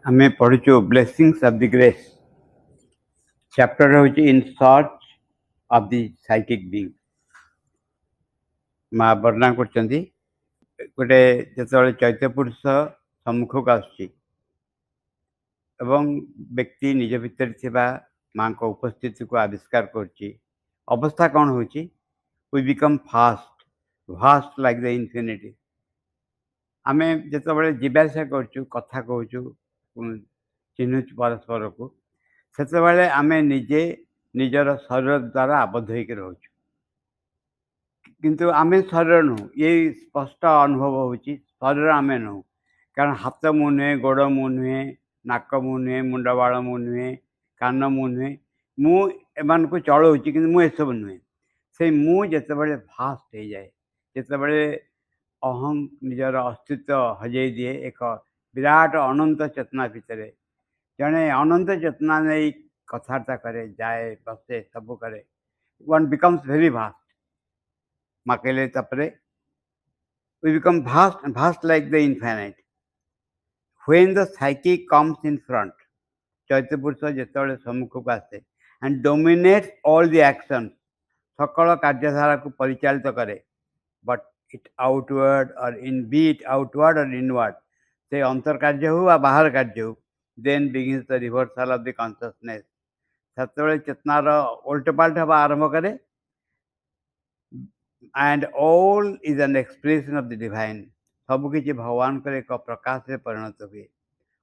आमे पढ़ुचु blessings of the grace chapter होची in search of the psychic being माँ वर्णना करचंदी गोटे जेतबेले चैत्य पुरुष सम्मुख को आसुची एवं व्यक्ति निज भितर थिबा माँ को उपस्थिति को आविष्कार करची अवस्था कौन होची we become fast vast like the infinity आमे जेतबेले जीवाशा करचु कथा कहूचु चिन्हुचु परस्पर को सेतबेले आमे निजे निजर शरीर द्वारा आबद्ध होकर रोचु किंतु आमे शरीर नु ये स्पष्ट अनुभव होची शरीर आमे नु कारण हाथ मु नुहे गोड़ मु नुहे नाक मु नुहे मुंडबाड़ मु नुहे कान मु नुहे मु एमान को चलाऊँगी कि मु एसब नुहे से मु जितेबाला फास्ट हो जाए जितेबाला अहम निजर अस्तित्व हजई दिए एक विराट अनंत चेतना भितर जड़े अनंत चेतना नहीं कथबार्ता करे जाए बसे सब करे वन बिकम्स वेरी भास्ट माँ कहले तपरे we become vast like the infinite when the psychic comes in front चैत्य पुरुष जिते सम्मुख को आसे and dominates all the action सकल कार्यधारा को परिचालित करे but it outward or in be it outward or inward से अंतर कार्य हो या बाहर कार्य हो then begins the reversal of the consciousness से चेतनार उल्टपाल्ट हवा आरंभ करे and all is an expression of the divine सबकि भगवान को एक प्रकाश में परिणत हुए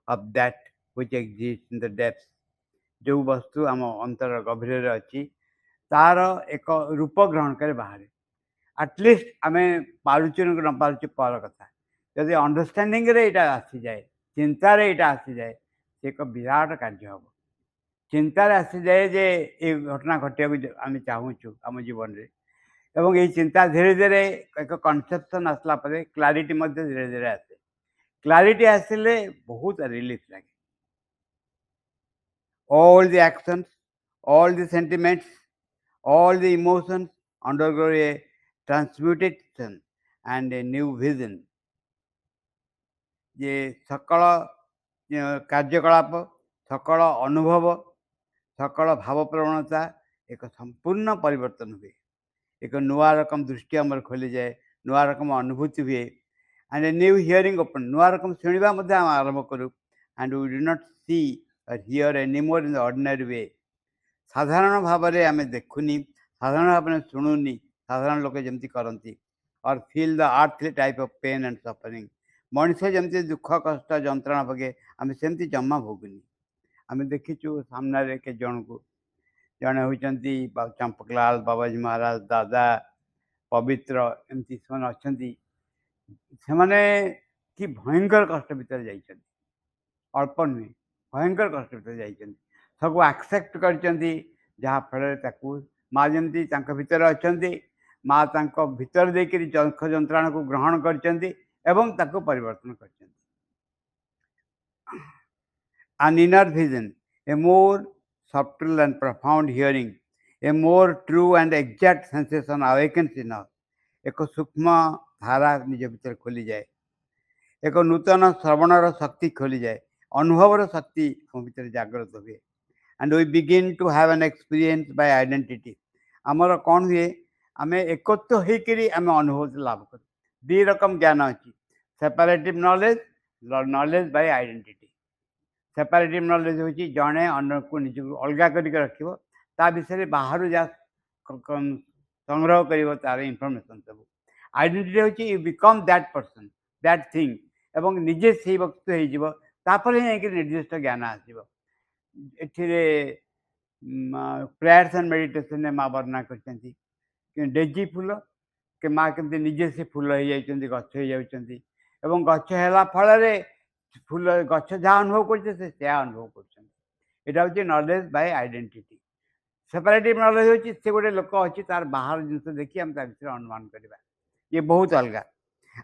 of that which exist in the depth जो वस्तु आम अंतर गभीर अच्छी तार एक रूप ग्रहण करे बाहर एटलिस्ट आम पारुचु न पारुचु पर कथा जदि अंडरस्टैंडिंग रे इटा आसी जाए चिंतार इटा आसी जाए से एक विराट कार्य हम चिंतार आसी जाए जे ये घटना घटिया आम चाहूँ आम जीवन में एवं ये चिंता धीरे धीरे एक कनसेप्शन आसला क्लारिटी धीरे धीरे आसे क्लारिटी आसिले बहुत रिलीफ लगे all the actions, all the sentiments, all the emotions undergo a transmutation and a new vision. ये सकल कार्यकलाप सकल अनुभव सकल भाव प्रवणता एक संपूर्ण परिवर्तन हुए एक नुआ रकम दृष्टि आमर खोली जाए नुआ रकम अनुभूति हुए and a new hearing open नुआ रकम शुणा आरंभ करूँ and we do not see or hear anymore in the ordinary way साधारण भाव में आम देखुनी साधारण भाव में शुणुनी साधारण लोग जमी करती और feel the earthly type of pain and suffering मनुष्य जमी दुख कष्ट जंत्रणा भोगे आम सेमती जमा भोगुनी आम देखीचु सामने के जन को जड़े होती चंपकलाल बाबाजी महाराज दादा पवित्र एमती से अच्छा से कि भयंकर कष्ट भीतर जा अल्प नुहे भयंकर कष्ट भीतर जाइछन सब एक्सेप्ट करचंदी जहाँ फल माँ जमी भीतर अच्छा माँ भीतर देकर दुख जंत्रणा को ग्रहण करचंदी एवं ताको परिवर्तन करचंदी an inner vision a more subtle and profound hearing a more true and exact sensation awakens in us एक सूक्ष्म धारा निज भीतर खोली जाए एक नूतन श्रवणर शक्ति खोली जाए अनुभवर शक्ति भीतर जागृत हुए and we begin to have an experience by identity आमर कौन हुए आम एकत्व होकर आम अनुभव लाभ कर दी रकम ज्ञान अच्छी separative knowledge knowledge by identity separative knowledge हूँ जड़े अन्न को निज अलग करके रख विषय बाहर जा संग्रह कर तार इनफर्मेशन सब आइडेंटिटी हूँ you become that person that thing एवं निजे से वस्तु हो तापर निर्दिष्ट ज्ञान आसो प्रेयर्स एंड मेडिटेशन माँ वर्णना कर डेजी फूल के माँ केमती निजे से फूल हो जाती गछ हो जाती गछ है फल फूल गछ जहाँ अनुभव कर अनुभव कर knowledge by identity separative knowledge होची से गोटे लोक अच्छी तार बाहर जिन देखी आम अनुमान करवा ये बहुत अलग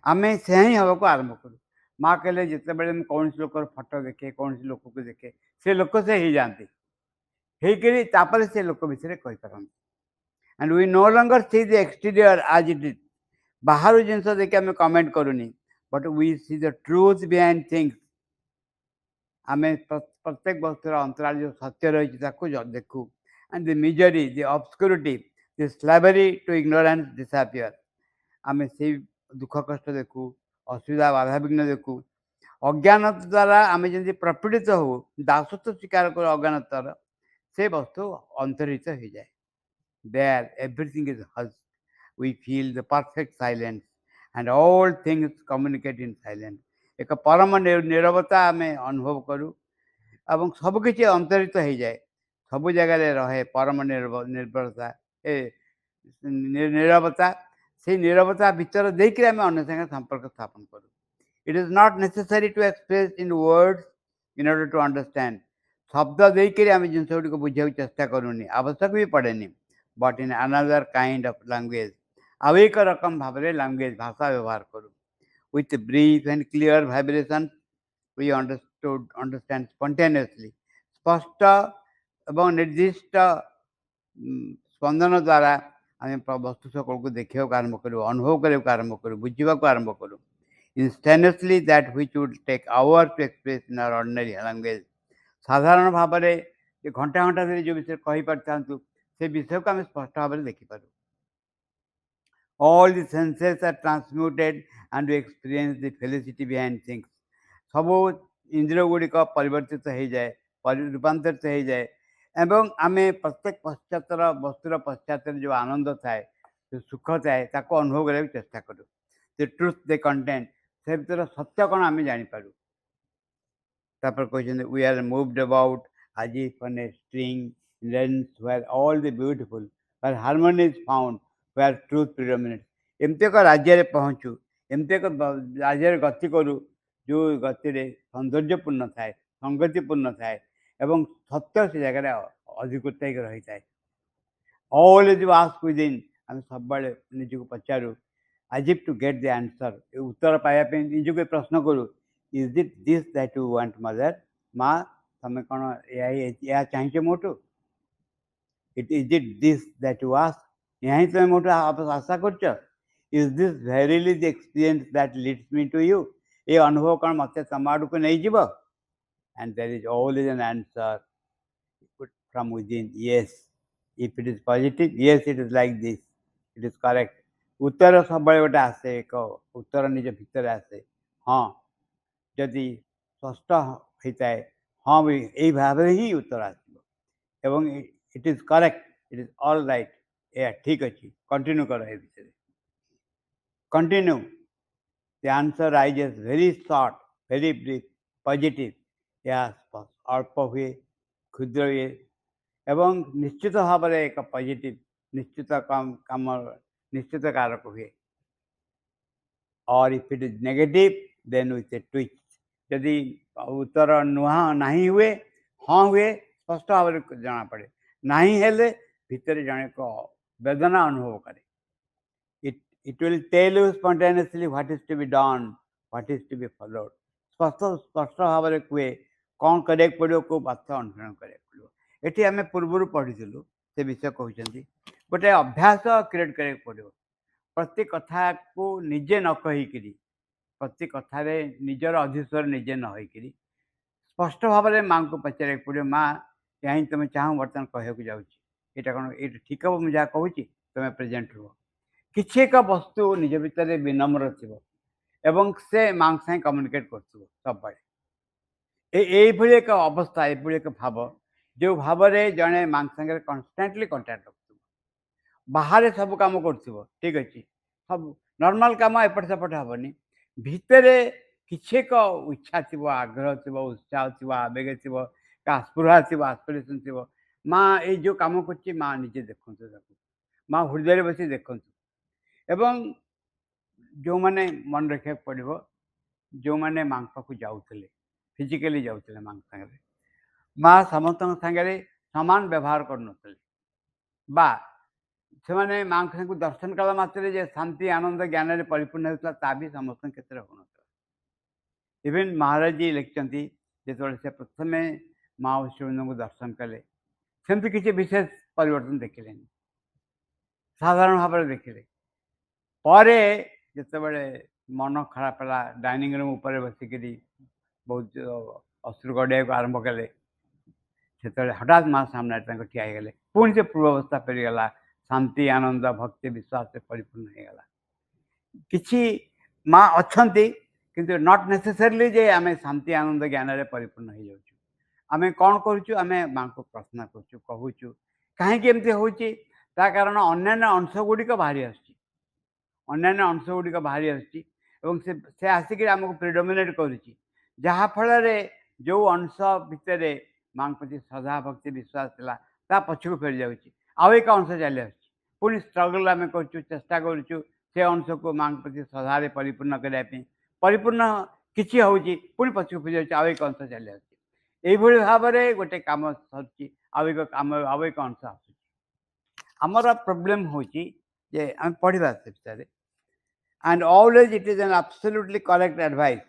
आम से ही हवा को आरंभ करूँ माँ कहले जिते बड़े कौन लोक फटो देखे कौन लोक को देखे से लोक से ही जाती होकर से लोक विषय कहीपर and we no longer see the exterior as it is बाहर जिन देखिए आम कमेंट करूनी but we see the truth behind things ଆମେ ପ୍ରତ୍ୟେକ ବସ୍ତୁର ଅନ୍ତରାଳ ଯେଉଁ ସତ୍ୟ ରହିଛି ତାକୁ ଦେଖୁ। And the misery, the obscurity, the slavery to ignorance disappear. ଆମେ ସେଇ ଦୁଃଖ କଷ୍ଟ ଦେଖୁ, ଅସୁବିଧା ବାଧାବିଘ୍ନ ଦେଖୁ। ଅଜ୍ଞାନତା ଦ୍ୱାରା ଆମେ ଯେମିତି ପ୍ରପୀଡ଼ିତ ହଉ, ଦାସତ୍ୱ ସ୍ୱୀକାର କରୁ ଅଜ୍ଞାନତାର, ସେ ବସ୍ତୁ ଅନ୍ତର୍ହିତ ହେଇଯାଏ। There everything is hushed. We feel the perfect silence and all things communicate in silence. ଏକ ପରମ ନିରବତା ଆମେ ଅନୁଭବ କରୁ ଏବଂ ସବୁକିଛି ଅନ୍ତରିତ ହେଇଯାଏ। ସବୁ ଜାଗାରେ ରହେ ପରମ ନିର୍ଭରତା, ନିରବତା। ସେଇ ନିରବତା ଭିତରେ ଦେଇକରି ଆମେ ଅନ୍ୟ ସାଙ୍ଗେ ସମ୍ପର୍କ ସ୍ଥାପନ କରୁ। It is not necessary to express in words in order to understand. ଶବ୍ଦ ଦେଇକରି ଆମେ ଜିନିଷ ଗୁଡ଼ିକ ବୁଝିବାକୁ ଚେଷ୍ଟା କରୁନି, ଆବଶ୍ୟକ ବି ପଡ଼େନି। But in another kind of language, ଆଉ ଏକ ରକମ ଭାବରେ ଲାଙ୍ଗୁଏଜ ଭାଷା ବ୍ୟବହାର କରୁ। With brief and clear vibrations we understand spontaneously. ସ୍ପଷ୍ଟ ଏବଂ ନିର୍ଦ୍ଦିଷ୍ଟ ସ୍ପନ୍ଦନ ଦ୍ୱାରା ଆମେ ବସ୍ତୁ সকলକୁ ଦେଖିବାକୁ ଆରମ୍ଭ କରୁ, ଅନୁଭବ କରିବାକୁ ଆରମ୍ଭ କରୁ, ବୁଝିବାକୁ ଆରମ୍ଭ କରୁ। Instantaneously that which would take hours to express in our ordinary language. ସାଧାରଣ ଭାବରେ ଘଣ୍ଟା ଘଣ୍ଟା ଧରି ଯେଉଁ ବିଷୟରେ କହିପାରିଥାନ୍ତୁ, ସେ ବିଷୟକୁ ଆମେ ସ୍ପଷ୍ଟ ଭାବରେ ଦେଖିପାରୁ। All the senses are transmuted and we experience the felicity behind things. ସବୁ ଇନ୍ଦ୍ରିୟ ଗୁଡ଼ିକ ପରିବର୍ତ୍ତିତ ହେଇଯାଏ, ରୂପାନ୍ତରିତ ହେଇଯାଏ ଏବଂ ଆମେ ପ୍ରତ୍ୟେକ ପଶ୍ଚାତର ବସ୍ତୁର ପଶ୍ଚାତରେ ଯେଉଁ ଆନନ୍ଦ ଥାଏ, ଯେଉଁ ସୁଖ ଥାଏ, ତାକୁ ଅନୁଭବ କରିବାକୁ ଚେଷ୍ଟା କରୁ। The truth they contain, ସେ ଭିତରେ ସତ୍ୟ କ'ଣ ଆମେ ଜାଣିପାରୁ। ତାପରେ କହିଛନ୍ତି we are moved about as if on a string lens where all the beautiful, where harmony is found, where truth predominates. ଏମିତି ଏକ ରାଜ୍ୟରେ ପହଞ୍ଚୁ, ଏମିତି ଏକ ରାଜ୍ୟରେ ଗତି କରୁ ଯେଉଁ ଗତିରେ ସୌନ୍ଦର୍ଯ୍ୟପୂର୍ଣ୍ଣ ଥାଏ, ସଂଗତିପୂର୍ଣ୍ଣ ଥାଏ ଏବଂ ସତ୍ୟ ସେ ଜାଗାରେ ଅଧିକୃତ ହେଇକି ରହିଥାଏ। All is asked within, ଆମେ ସବୁବେଳେ ନିଜକୁ ପଚାରୁ as if to get the answer, ଉତ୍ତର ପାଇବା ପାଇଁ ନିଜକୁ ପ୍ରଶ୍ନ କରୁ, is it this that you want mother? ମା, ତମେ କ'ଣ ଏହା ଚାହିଁଛ ମୋଠୁ? Is it this that you ask? ଏହା ହିଁ ତମେ ମୋଠୁ ଆଶା କରୁଛ? Is this verily the experience that leads me to you? ଏ ଅନୁଭବ କ'ଣ ମୋତେ ତମ ଆଡ଼କୁ ନେଇଯିବ? And there is always an answer from within, yes. If it is positive, yes, it is like this, it is correct. ଉତ୍ତର ସବୁବେଳେ ଗୋଟେ ଆସେ, ଏକ ଉତ୍ତର ନିଜ ଭିତରେ ଆସେ। ହଁ, ଯଦି ସ୍ପଷ୍ଟ ହେଇଥାଏ, ହଁ ବି ଏଇ ଭାବରେ ହିଁ ଉତ୍ତର ଆସିବ ଏବଂ it is correct, it is all right, ଏହା ଠିକ୍ ଅଛି, କଣ୍ଟିନ୍ୟୁ କର ଏ ବିଷୟରେ। Continue. The answer rises very short, very brief, positive. ଏହା ଅଳ୍ପ ହୁଏ, କ୍ଷୁଦ୍ର ହୁଏ ଏବଂ ନିଶ୍ଚିତ ଭାବରେ ଏକ ପଜିଟିଭ୍, ନିଶ୍ଚିତ କାମ ନିଶ୍ଚିତ କାରକ ହୁଏ। Or if it is negative, then with a twist. ଯଦି ଉତ୍ତର ନାହିଁ ହୁଏ, ହଁ ହୁଏ, ସ୍ପଷ୍ଟ ଭାବରେ ଜଣାପଡ଼େ। ନାହିଁ ହେଲେ ଭିତରେ ଜଣେ ଏକ ବେଦନା ଅନୁଭବ କରେ। It will tell you spontaneously what is to be done, what is to be followed. ସ୍ପଷ୍ଟ ଭାବରେ କୁହେ କ'ଣ କରିବାକୁ ପଡ଼ିବ, କେଉଁ ବାଟ ଅନୁସରଣ କରିବାକୁ ପଡ଼ିବ। ଏଠି ଆମେ ପୂର୍ବରୁ ପଢ଼ିଥିଲୁ, ସେ ବିଷୟ କହୁଛନ୍ତି ଗୋଟେ ଅଭ୍ୟାସ କ୍ରିଏଟ୍ କରିବାକୁ ପଡ଼ିବ। ପ୍ରତି କଥାକୁ ନିଜେ ନ କହିକିରି, ପ୍ରତି କଥାରେ ନିଜର ଅଧିସ୍ୱର ନିଜେ ନ ହୋଇକିରି ସ୍ପଷ୍ଟ ଭାବରେ ମାଆଙ୍କୁ ପଚାରିବାକୁ ପଡ଼ିବ, ମା, ଏହା ହିଁ ତୁମେ ଚାହୁଁ ବର୍ତ୍ତମାନ କହିବାକୁ ଯାଉଛି, ଏଇଟା କ'ଣ, ଏଇଟା ଠିକ୍ ହେବ ମୁଁ ଯାହା କହୁଛି, ତୁମେ ପ୍ରେଜେଣ୍ଟ ରୁହ। କିଛି ଏକ ବସ୍ତୁ ନିଜ ଭିତରେ ବିନମ୍ର ଥିବ ଏବଂ ସେ ମାଆଙ୍କ ସାଙ୍ଗେ କମ୍ୟୁନିକେଟ୍ କରୁଥିବ ସବୁବେଳେ। ଏଇଭଳି ଏକ ଅବସ୍ଥା, ଏଭଳି ଏକ ଭାବ, ଯେଉଁ ଭାବରେ ଜଣେ ମାଆଙ୍କ ସାଙ୍ଗରେ କନଷ୍ଟାଣ୍ଟଲି କଣ୍ଟାକ୍ଟ ରଖୁଥିବ। ବାହାରେ ସବୁ କାମ କରୁଥିବ, ଠିକ୍ ଅଛି, ସବୁ ନର୍ମାଲ କାମ ଏପଟ ସେପଟ ହେବନି, ଭିତରେ କିଛି ଏକ ଇଚ୍ଛା ଥିବ, ଆଗ୍ରହ ଥିବ, ଉତ୍ସାହ ଥିବ, ଆବେଗ ଥିବ, ସ୍ପୃହା ଥିବ, ଆସ୍ପିରେସନ୍ ଥିବ। ମା ଏଇ ଯେଉଁ କାମ କରୁଛି, ମା ନିଜେ ଦେଖନ୍ତୁ ତାକୁ, ମା ହୃଦୟରେ ବସି ଦେଖନ୍ତୁ। ଏବଂ ଯେଉଁମାନେ ମନେ ରଖିବାକୁ ପଡ଼ିବ, ଯେଉଁମାନେ ମାଆଙ୍କ ପାଖକୁ ଯାଉଥିଲେ, ଫିଜିକାଲି ଯାଉଥିଲେ ମାଆଙ୍କ ସାଙ୍ଗରେ, ମା ସମସ୍ତଙ୍କ ସାଙ୍ଗରେ ସମାନ ବ୍ୟବହାର କରୁନଥିଲେ ବା ସେମାନେ ମାଆଙ୍କ ସାଙ୍ଗକୁ ଦର୍ଶନ କଲା ମାତ୍ରେ ଯେ ଶାନ୍ତି, ଆନନ୍ଦ, ଜ୍ଞାନରେ ପରିପୂର୍ଣ୍ଣ ହେଉଥିଲା, ତା ବି ସମସ୍ତଙ୍କ କ୍ଷେତ୍ରରେ ହେଉନଥିଲା। ଇଭେନ୍ ମହାରାଜଜୀ ଲେଖିଛନ୍ତି, ଯେତେବେଳେ ସେ ପ୍ରଥମେ ମା ଓ ଶ୍ରୀବୃନ୍ଦଙ୍କୁ ଦର୍ଶନ କଲେ, ସେମିତି କିଛି ବିଶେଷ ପରିବର୍ତ୍ତନ ଦେଖିଲେନି, ସାଧାରଣ ଭାବରେ ଦେଖିଲେ। ପରେ ଯେତେବେଳେ ମନ ଖରାପ ହେଲା, ଡାଇନିଂ ରୁମ୍ ଉପରେ ବସିକିରି ବହୁତ ଅଶ୍ରୁ ଗଡ଼ିବାକୁ ଆରମ୍ଭ କଲେ ସେତେବେଳେ ହଠାତ୍ ମା ସାମ୍ନାରେ ତାଙ୍କ ଠିଆ ହେଇଗଲେ। ପୁଣି ସେ ପୂର୍ବାବସ୍ଥା ଫେରିଗଲା। ଶାନ୍ତି, ଆନନ୍ଦ, ଭକ୍ତି, ବିଶ୍ୱାସରେ ପରିପୂର୍ଣ୍ଣ ହେଇଗଲା। କିଛି ମା ଅଛନ୍ତି କିନ୍ତୁ ନଟ୍ ନେସେସରିଲି ଯେ ଆମେ ଶାନ୍ତି, ଆନନ୍ଦ, ଜ୍ଞାନରେ ପରିପୂର୍ଣ୍ଣ ହେଇଯାଉଛୁ। ଆମେ କ'ଣ କରୁଛୁ? ଆମେ ମାଙ୍କୁ ପ୍ରାର୍ଥନା କରୁଛୁ, କହୁଛୁ। କାହିଁକି ଏମିତି ହେଉଛି? ତା କାରଣ ଅନ୍ୟାନ୍ୟ ଅଂଶ ଗୁଡ଼ିକ ବାହାରି ଆସୁଛି। ଅନ୍ୟାନ୍ୟ ଅଂଶ ଗୁଡ଼ିକ ବାହାରି ଆସୁଛି ଏବଂ ସେ ଆସିକିରି ଆମକୁ ପ୍ରିଡୋମିନେଟ୍ କରୁଛି। ଯାହାଫଳରେ ଯେଉଁ ଅଂଶ ଭିତରେ ମାଙ୍କ ପ୍ରତି ଶ୍ରଦ୍ଧା, ଭକ୍ତି, ବିଶ୍ୱାସ ଥିଲା ତା ପଛକୁ ଫେରି ଯାଉଛି। ଆଉ ଏକ ଅଂଶ ଚାଲି ଆସୁଛି। ପୁଣି ଷ୍ଟ୍ରଗଲ୍ ଆମେ କରୁଛୁ, ଚେଷ୍ଟା କରୁଛୁ ସେ ଅଂଶକୁ ମାଙ୍କ ପ୍ରତି ଶ୍ରଦ୍ଧାରେ ପରିପୂର୍ଣ୍ଣ କରିବା ପାଇଁ। ପରିପୂର୍ଣ୍ଣ କିଛି ହେଉଛି, ପୁଣି ପଛକୁ ଫେରି ଯାଉଛି, ଆଉ ଏକ ଅଂଶ ଚାଲି ଆସୁଛି। ଏଇଭଳି ଭାବରେ ଗୋଟେ କାମ ସରୁଛି, ଆଉ ଏକ ଅଂଶ ଆସୁଛି। ଆମର ପ୍ରୋବ୍ଲେମ୍ ହେଉଛି ଯେ ଆମେ ପଢ଼ିବା ସେ ବିଷୟରେ। And always it is an absolutely correct advice.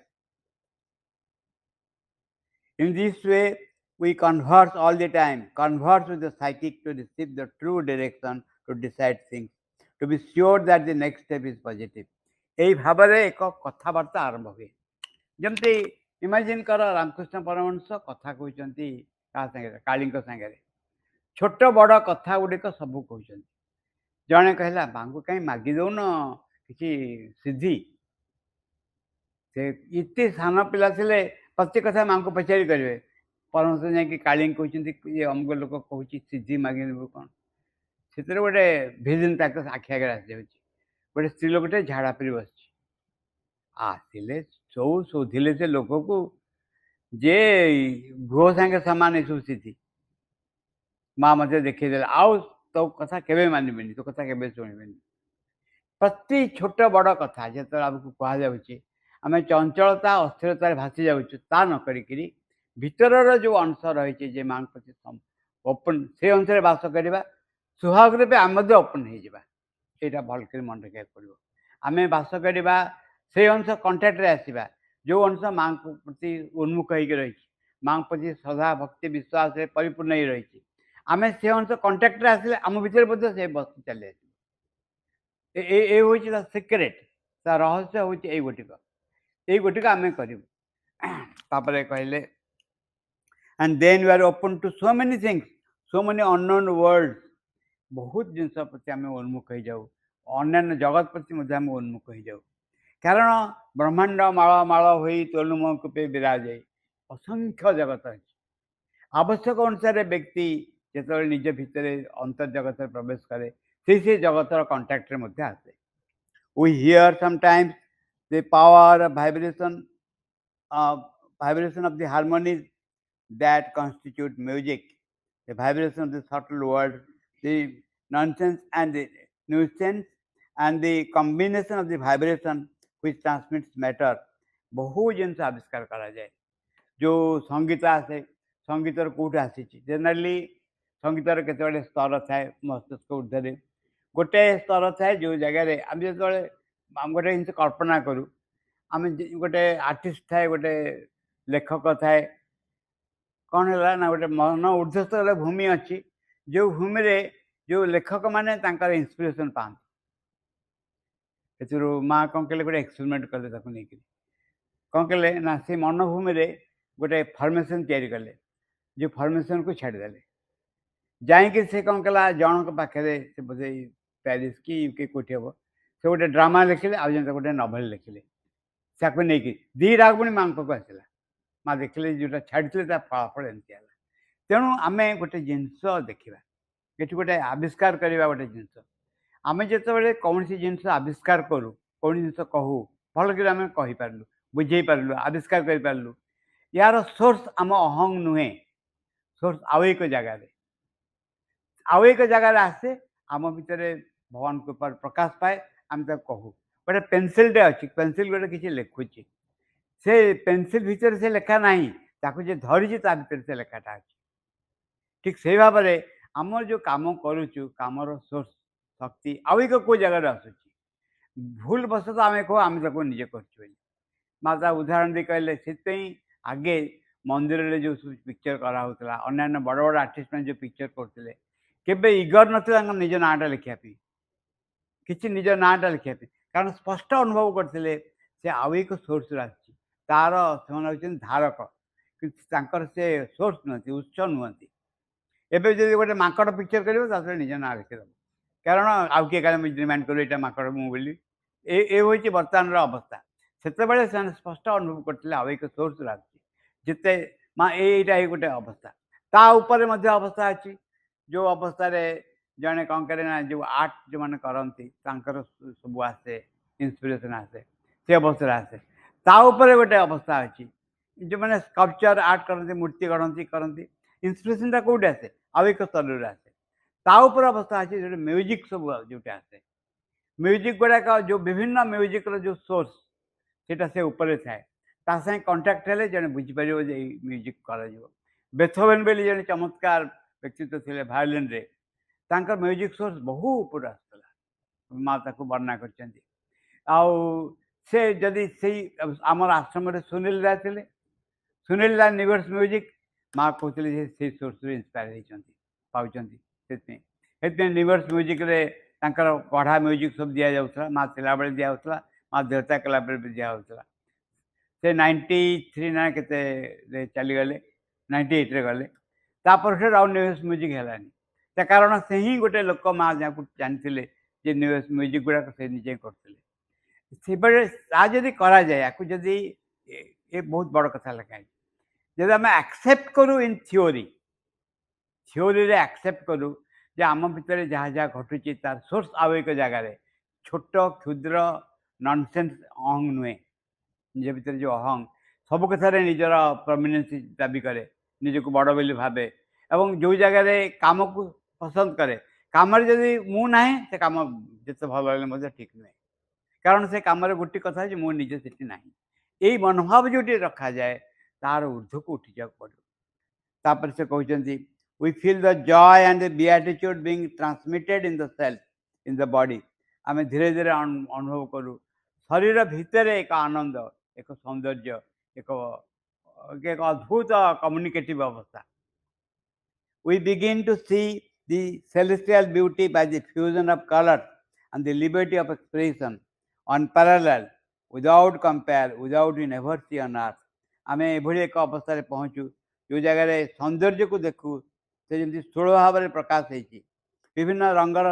In this way, we converse all the time, converse with the psychic to receive the true direction, to decide things, to be sure that the next step is positive. এই ভাବରେ ଏକ କଥାବାର୍ତ୍ତା ଆରମ୍ଭ ହୁଏ। ଯେମିତି imagine କର ରାମକୃଷ୍ଣ ପରମହଂସ କଥା କହୁଛନ୍ତି କାହା ସାଙ୍ଗରେ? କାଳୀଙ୍କ ସାଙ୍ଗରେ। ଛୋଟ ବଡ଼ କଥା ଗୁଡ଼ିକ ସବୁ କହୁଛନ୍ତି। ଜଣେ କହିଲା, ମାଙ୍କୁ କାହିଁ ମାଗି ଦେଉନ କିଛି ସିଦ୍ଧି? ସେ ଏତେ ସାନ ପିଲା ଥିଲେ ପ୍ରତ୍ୟେକ କଥା ମାଙ୍କୁ ପଚାରି କରିବେ। ପରମହଂସ ଯାଇକି କାଳୀଙ୍କୁ କହୁଛନ୍ତି ଇଏ ଅମୁକ ଲୋକ କହୁଛି ସିଦ୍ଧି ମାଗିନେବୁ କ'ଣ? ସେଥିରେ ଗୋଟେ ଭିଜନ ତାଙ୍କ ଆଖି ଆଗରେ ଆସିଯାଉଛି। ଗୋଟେ ସ୍ତ୍ରୀ ଲୋକଟେ ଝାଡ଼ା ପରି ବସିଛି। ଆସିଲେ ସବୁ ଶୋଧିଲେ ସେ ଲୋକକୁ ଯେ ଭୁଅ ସାଙ୍ଗେ ସମାନ ଏସବୁ ସିଦ୍ଧି। ମା ମୋତେ ଦେଖେଇଦେଲେ, ଆଉ ତୋ କଥା କେବେ ମାନିବେନି, ତୋ କଥା କେବେ ଶୁଣିବେନି। ପ୍ରତି ଛୋଟ ବଡ଼ କଥା ଯେତେବେଳେ ଆମକୁ କୁହାଯାଉଛି, ଆମେ ଚଞ୍ଚଳତା, ଅସ୍ଥିରତାରେ ଭାସି ଯାଉଛୁ। ତା ନ କରିକିରି ଭିତରର ଯେଉଁ ଅଂଶ ରହିଛି ଯେ ମାଙ୍କ ପ୍ରତି ଓପନ୍, ସେ ଅନୁସାରେ ବାସ କରିବା। ସ୍ୱଭାବ ରୂପେ ଆମେ ମଧ୍ୟ ଓପନ୍ ହେଇଯିବା। ସେଇଟା ଭଲ କରି ମନେ ରଖିବାକୁ ପଡ଼ିବ। ଆମେ ବାସ କରିବା, ସେଇ ଅଂଶ କଣ୍ଟାକ୍ଟରେ ଆସିବା ଯେଉଁ ଅଂଶ ମାଙ୍କ ପ୍ରତି ଉନ୍ମୁଖ ହେଇକି ରହିଛି, ମାଙ୍କ ପ୍ରତି ଶ୍ରଦ୍ଧା, ଭକ୍ତି, ବିଶ୍ୱାସରେ ପରିପୂର୍ଣ୍ଣ ହେଇ ରହିଛି। ଆମେ ସେ ଅଂଶ କଣ୍ଟାକ୍ଟରେ ଆସିଲେ ଆମ ଭିତରେ ମଧ୍ୟ ସେ ବସ୍ତୁ ଚାଲି ଆସିବ। ଏ ହେଉଛି ତା ସିକ୍ରେଟ୍, ତା ରହସ୍ୟ ହେଉଛି ଏଇ ଗୋଟିକ ଆମେ କରିବୁ। ତାପରେ କହିଲେ, and then we are open to so many things, so many unknown worlds. ବହୁତ ଜିନିଷ ପ୍ରତି ଆମେ ଉନ୍ମୁଖ ହେଇଯାଉ, ଅନ୍ୟାନ୍ୟ ଜଗତ ପ୍ରତି ମଧ୍ୟ ଆମେ ଉନ୍ମୁଖ ହେଇଯାଉ। କାରଣ ବ୍ରହ୍ମାଣ୍ଡ ମାଳ ମାଳ ହୋଇ ତୋଲୁମ କୂପେ ବିରାଜେ, ଅସଂଖ୍ୟ ଜଗତ ଅଛି। ଆବଶ୍ୟକ ଅନୁସାରେ ବ୍ୟକ୍ତି ଯେତେବେଳେ ନିଜ ଭିତରେ ଅନ୍ତର୍ଜଗତରେ ପ୍ରବେଶ କରେ, ସେ ଜଗତର କଣ୍ଟାକ୍ଟରେ ମଧ୍ୟ ଆସେ। We hear sometimes the power of vibration of the harmonies that constitute music, the vibration of the subtle world, the nonsense and the nuisance, and the combination of the vibration which transmits matter. ବହୁ ଜିନିଷ ଆବିଷ୍କାର କରାଯାଏ। ଯେଉଁ ସଙ୍ଗୀତ ଆସେ, ସଙ୍ଗୀତର କେଉଁଠି ଆସିଛି? ଜେନେରାଲି ସଙ୍ଗୀତର କେତେବେଳେ ସ୍ତର ଥାଏ ମସ୍ତିଷ୍କ ଊର୍ଦ୍ଧ୍ୱରେ। ଗୋଟେ ସ୍ତର ଥାଏ ଯେଉଁ ଜାଗାରେ ଆମେ ଯେତେବେଳେ ଗୋଟେ ଜିନିଷ କଳ୍ପନା କରୁ, ଆମେ ଗୋଟେ ଆର୍ଟିଷ୍ଟ ଥାଏ, ଗୋଟେ ଲେଖକ ଥାଏ। କ'ଣ ହେଲା ନା ଗୋଟେ ମନ ଊର୍ଦ୍ଧ୍ୱସ୍ଥର ଭୂମି ଅଛି, ଯେଉଁ ଭୂମିରେ ଯେଉଁ ଲେଖକମାନେ ତାଙ୍କର ଇନ୍ସପିରେସନ୍ ପାଆନ୍ତି। ସେଥିରୁ ମା କ'ଣ କଲେ, ଗୋଟେ ଏକ୍ସପେରିମେଣ୍ଟ କଲେ ତାକୁ ନେଇକରି। କ'ଣ କଲେ ନା ସେ ମନଭୂମିରେ ଗୋଟେ ଫର୍ମେସନ୍ ତିଆରି କଲେ, ଯେଉଁ ଫର୍ମେସନ୍କୁ ଛାଡ଼ିଦେଲେ। ଯାଇକି ସେ କ'ଣ କଲା, ଜଣଙ୍କ ପାଖରେ ସେ ବୋଧେ ପ୍ୟାରିସ୍ କି ୟୁକେ କେଉଁଠି ହେବ, ସେ ଗୋଟେ ଡ୍ରାମା ଲେଖିଲେ, ଆଉ ଜଣେ ଗୋଟେ ନଭେଲ୍ ଲେଖିଲେ। ତାକୁ ନେଇକି ଦୁଇଟା ପୁଣି ମାଙ୍କ ପାଖକୁ ଆସିଲା। ମା ଦେଖିଲେ ଯେଉଁଟା ଛାଡ଼ିଥିଲେ ତା ଫଳାଫଳ ଏମିତି ହେଲା। ତେଣୁ ଆମେ ଗୋଟେ ଜିନିଷ ଦେଖିବା, ଏଠି ଗୋଟେ ଆବିଷ୍କାର କରିବା ଗୋଟେ ଜିନିଷ। ଆମେ ଯେତେବେଳେ କୌଣସି ଜିନିଷ ଆବିଷ୍କାର କରୁ, କୌଣସି ଜିନିଷ କହୁ, ଭଲକରି ଆମେ କହିପାରିଲୁ, ବୁଝେଇ ପାରିଲୁ, ଆବିଷ୍କାର କରିପାରିଲୁ, ଏହାର ସୋର୍ସ ଆମ ଅହଂ ନୁହେଁ, ସୋର୍ସ ଆଉ ଏକ ଜାଗାରେ ଆସେ। ଆମ ଭିତରେ ଭଗବାନ କୃପାରୁ ପ୍ରକାଶ ପାଏ, ଆମେ ତାକୁ କହୁ। ଗୋଟେ ପେନସିଲଟେ ଅଛି, ପେନସିଲ ଗୋଟେ କିଛି ଲେଖୁଛି, ସେ ପେନସିଲ ଭିତରେ ସେ ଲେଖା ନାହିଁ, ତାକୁ ଯେ ଧରିଛି ତା ଭିତରେ ସେ ଲେଖାଟା ଅଛି। ଠିକ୍ ସେଇ ଭାବରେ ଆମର ଯେଉଁ କାମ କରୁଛୁ, କାମର ସୋର୍ସ ଶକ୍ତି ଆଉ ଏକ କେଉଁ ଜାଗାରୁ ଆସୁଛି। ଭୁଲ ବଶତଃ ଆମେ କହୁ ଆମେ ତାକୁ ନିଜେ କରୁଛୁ ବୋଲି। ମା ତା ଉଦାହରଣ ଦେଇ କହିଲେ, ସେଥିପାଇଁ ଆଗେ ମନ୍ଦିରରେ ଯେଉଁ ସବୁ ପିକ୍ଚର କରାହେଉଥିଲା, ଅନ୍ୟାନ୍ୟ ବଡ଼ ବଡ଼ ଆର୍ଟିଷ୍ଟମାନେ ଯେଉଁ ପିକ୍ଚର କରୁଥିଲେ, କେବେ ଇଗର ନଥିଲା ତାଙ୍କ ନିଜ ନାଁଟା ଲେଖିବା ପାଇଁ, କିଛି ନିଜ ନାଁଟା ଲେଖିବା ପାଇଁ। କାରଣ ସ୍ପଷ୍ଟ ଅନୁଭବ କରିଥିଲେ ସେ ଆଉ ଏକ ସୋର୍ସରୁ ଆସିଛି, ତାର ସେମାନେ ହେଉଛନ୍ତି ଧାରକ। କିନ୍ତୁ ତାଙ୍କର ସେ ସୋର୍ସ ନୁହନ୍ତି, ଉତ୍ସ ନୁହନ୍ତି। ଏବେ ଯଦି ଗୋଟେ ମାଙ୍କଡ଼ ପିକ୍ଚର କରିବ ତା ସହିତ ନିଜ ନାଁ ଲେଖିଦେବ, କାରଣ ଆଉ କିଏ କାଳେ ଡିମାଣ୍ଡ କରିବ ଏଇଟା ମାଙ୍କଡ଼ ମୁଁ ବୋଲି। ଏ ହେଉଛି ବର୍ତ୍ତମାନର ଅବସ୍ଥା। ସେତେବେଳେ ସେମାନେ ସ୍ପଷ୍ଟ ଅନୁଭବ କରିଥିଲେ ଆଉ ଏକ ସୋର୍ସ ଆସୁଛି, ଯେତେ ଏଇଟା ଏଇ ଗୋଟେ ଅବସ୍ଥା। ତା ଉପରେ ମଧ୍ୟ ଅବସ୍ଥା ଅଛି, ଯେଉଁ ଅବସ୍ଥାରେ ଜଣେ କ'ଣ କରେ ନା, ଯେଉଁ ଆର୍ଟ ଯେଉଁମାନେ କରନ୍ତି ତାଙ୍କର ସବୁ ଆସେ, ଇନ୍ସପିରେସନ୍ ଆସେ, ସେ ଅବସ୍ଥାରେ ଆସେ। ତା ଉପରେ ଗୋଟେ ଅବସ୍ଥା ଅଛି, ଯେଉଁମାନେ ସ୍କଲ୍ପଚର୍ ଆର୍ଟ କରନ୍ତି, ମୂର୍ତ୍ତି କରନ୍ତି, ଇନ୍ସପିରେସନ୍ଟା କେଉଁଠି ଆସେ? ଆଉ ଏକ ସ୍ତରରେ ଆସେ। ତା ଉପରେ ଅବସ୍ଥା ଅଛି ଯେଉଁଠି ମ୍ୟୁଜିକ୍ ସବୁ ଯେଉଁଟା ଆସେ, ମ୍ୟୁଜିକ୍ ଗୁଡ଼ାକ ଯେଉଁ ବିଭିନ୍ନ ମ୍ୟୁଜିକ୍ର ଯେଉଁ ସୋର୍ସ ସେଇଟା ସେ ଉପରେ ଥାଏ। ତା ସାଙ୍ଗେ କଣ୍ଟାକ୍ଟ ହେଲେ ଜଣେ ବୁଝିପାରିବ ଯେ ଏଇ ମ୍ୟୁଜିକ୍ କରାଯିବ। ବେଥୋଭେନ୍ ବୋଲି ଜଣେ ଚମତ୍କାର ବ୍ୟକ୍ତିତ୍ୱ ଥିଲେ ଭାୟୋଲିନ୍‌ରେ, ତାଙ୍କର ମ୍ୟୁଜିକ୍ ସୋର୍ସ ବହୁ ଉପରୁ ଆସୁଥିଲା, ମା ତାକୁ ବର୍ଣ୍ଣନା କରିଛନ୍ତି। ଆଉ ସେ ଯଦି ସେଇ ଆମର ଆଶ୍ରମରେ ସୁନୀଲ ଦା ଥିଲେ, ସୁନୀଲ ଦା ନ୍ୟୁୟର୍ସ ମ୍ୟୁଜିକ୍, ମା କହୁଥିଲେ ଯେ ସେଇ ସୋର୍ସରୁ ଇନ୍ସପାୟାର ହେଇଛନ୍ତି, ପାଉଛନ୍ତି। ସେଥିପାଇଁ ନ୍ୟୁୟର୍ସ ମ୍ୟୁଜିକ୍‌ରେ ତାଙ୍କର ପଢ଼ା ମ୍ୟୁଜିକ୍ ସବୁ ଦିଆଯାଉଥିଲା, ମା ଥିଲାବେଳେ ଦିଆହେଉଥିଲା, ମା ଦେହତ୍ୟା କଲାବେଳେ ବି ଦିଆହେଉଥିଲା। ସେ 93 ନା କେତେରେ ଚାଲିଗଲେ, 98ରେ ଗଲେ। ତାପରଠାରୁ ଆଉ ନ୍ୟୁୟର୍ସ ମ୍ୟୁଜିକ୍ ହେଲାନି। ତା କାରଣ ସେ ହିଁ ଗୋଟେ ଲୋକ ମା ଯାହାକୁ ଜାଣିଥିଲେ ଯେ ନ୍ୟୁୟର୍ସ ମ୍ୟୁଜିକ୍ ଗୁଡ଼ାକ ସେ ନିଜେ କରୁଥିଲେ। ସେବେଳେ ତା ଯଦି କରାଯାଏ, ୟାକୁ ଯଦି ଏ ବହୁତ ବଡ଼ କଥା ଲେଖା ହେଇଛି, ଯଦି ଆମେ ଆକ୍ସେପ୍ଟ କରୁ ଇନ୍ ଥିଓରିରେ ଆକ୍ସେପ୍ଟ କରୁ ଯେ ଆମ ଭିତରେ ଯାହା ଯାହା ଘଟୁଛି ତାର ସୋର୍ସ ଆଉ ଏକ ଜାଗାରେ, ଛୋଟ କ୍ଷୁଦ୍ର ନନସେନ୍ସ ଅହଂ ନୁହେଁ। ନିଜ ଭିତରେ ଯେଉଁ ଅହଂ, ସବୁ କଥାରେ ନିଜର ପ୍ରମିନେନ୍ସ ଦାବି କରେ, ନିଜକୁ ବଡ଼ ବୋଲି ଭାବେ, ଏବଂ ଯେଉଁ ଜାଗାରେ କାମକୁ ପସନ୍ଦ କରେ, କାମରେ ଯଦି ମୁଁ ନାହିଁ ସେ କାମ ଯେତେ ଭଲ ହେଲେ ମଧ୍ୟ ଠିକ୍ ନୁହେଁ, କାରଣ ସେ କାମରେ ଗୋଟିଏ କଥା ଯେ ମୁଁ ନିଜେ ସେଠି ନାହିଁ। ଏଇ ମନୋଭାବ ଯେଉଁଠି ରଖାଯାଏ ତାର ଉର୍ଦ୍ଧ୍ୱକୁ ଉଠିଯିବାକୁ ପଡ଼ିବ। ତାପରେ ସେ କହୁଛନ୍ତି, we feel the joy and the beatitude being transmitted in the self, in the body। ଆମେ ଧୀରେ ଧୀରେ ଅନୁଭବ କରୁ ଶରୀର ଭିତରେ ଏକ ଆନନ୍ଦ, ଏକ ସୌନ୍ଦର୍ଯ୍ୟ, ଏକ ଅଦ୍ଭୁତ କମ୍ୟୁନିକେଟିଭ୍ ଅବସ୍ଥା। We begin to see the celestial beauty by the fusion of color and the liberty of expression, unparalleled, without compare, without we never see on earth। ଆମେ ଏଭଳି ଏକ ଅବସ୍ଥାରେ ପହଞ୍ଚୁ ଯେଉଁ ଜାଗାରେ ସୌନ୍ଦର୍ଯ୍ୟକୁ ଦେଖୁ ସେ ଯେମିତି ସ୍ଥୂଳ ଭାବରେ ପ୍ରକାଶ ହେଇଛି, ବିଭିନ୍ନ ରଙ୍ଗର